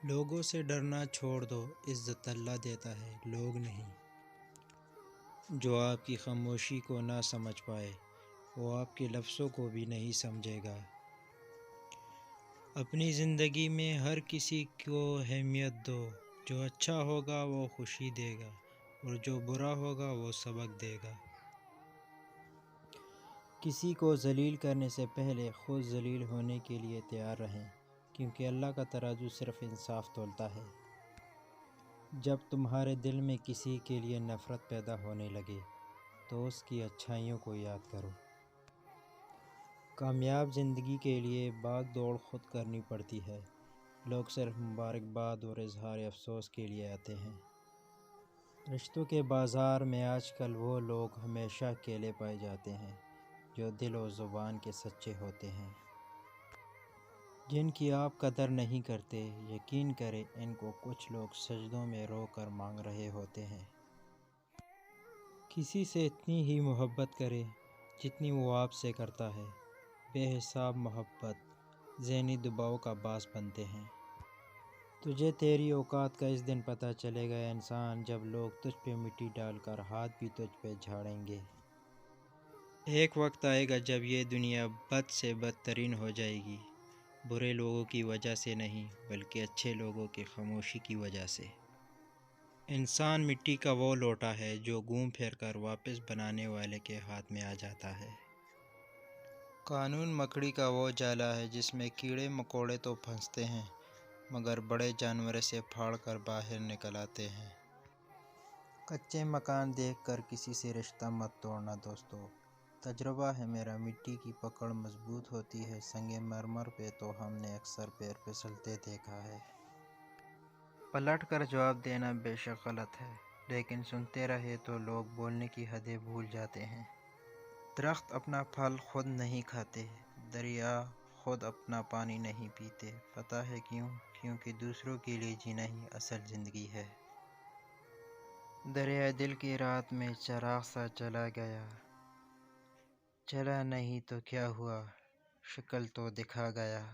لوگوں سے ڈرنا چھوڑ دو، عزت اللہ دیتا ہے، لوگ نہیں۔ جو آپ کی خاموشی کو نہ سمجھ پائے وہ آپ کے لفظوں کو بھی نہیں سمجھے گا۔ اپنی زندگی میں ہر کسی کو اہمیت دو، جو اچھا ہوگا وہ خوشی دے گا اور جو برا ہوگا وہ سبق دے گا۔ کسی کو ذلیل کرنے سے پہلے خود ذلیل ہونے کے لیے تیار رہیں، کیونکہ اللہ کا ترازو صرف انصاف تولتا ہے۔ جب تمہارے دل میں کسی کے لیے نفرت پیدا ہونے لگے تو اس کی اچھائیوں کو یاد کرو۔ کامیاب زندگی کے لیے بھاگ دوڑ خود کرنی پڑتی ہے، لوگ صرف مبارکباد اور اظہار افسوس کے لیے آتے ہیں۔ رشتوں کے بازار میں آج کل وہ لوگ ہمیشہ اکیلے پائے جاتے ہیں جو دل و زبان کے سچے ہوتے ہیں۔ جن کی آپ قدر نہیں کرتے، یقین کریں ان کو کچھ لوگ سجدوں میں رو کر مانگ رہے ہوتے ہیں۔ کسی سے اتنی ہی محبت کریں جتنی وہ آپ سے کرتا ہے، بے حساب محبت ذہنی دباؤ کا باعث بنتے ہیں۔ تجھے تیری اوقات کا اس دن پتہ چلے گا انسان، جب لوگ تجھ پہ مٹی ڈال کر ہاتھ بھی تجھ پہ جھاڑیں گے۔ ایک وقت آئے گا جب یہ دنیا بد سے بدترین ہو جائے گی، برے لوگوں کی وجہ سے نہیں بلکہ اچھے لوگوں کی خاموشی کی وجہ سے۔ انسان مٹی کا وہ لوٹا ہے جو گھوم پھر کر واپس بنانے والے کے ہاتھ میں آ جاتا ہے۔ قانون مکڑی کا وہ جالا ہے جس میں کیڑے مکوڑے تو پھنستے ہیں مگر بڑے جانور اسے پھاڑ کر باہر نکل آتے ہیں۔ کچے مکان دیکھ کر کسی سے رشتہ مت توڑنا دوستو۔ تجربہ ہے میرا، مٹی کی پکڑ مضبوط ہوتی ہے، سنگ مرمر پہ تو ہم نے اکثر پیر پھسلتے دیکھا ہے۔ پلٹ کر جواب دینا بے شک غلط ہے، لیکن سنتے رہے تو لوگ بولنے کی حدیں بھول جاتے ہیں۔ درخت اپنا پھل خود نہیں کھاتے، دریا خود اپنا پانی نہیں پیتے۔ پتہ ہے کیوں؟ کیونکہ دوسروں کے لیے جینا ہی اصل زندگی ہے۔ دریا دل کی رات میں چراغ سا چلا گیا، چلا نہیں تو کیا ہوا، شکل تو دکھا گیا۔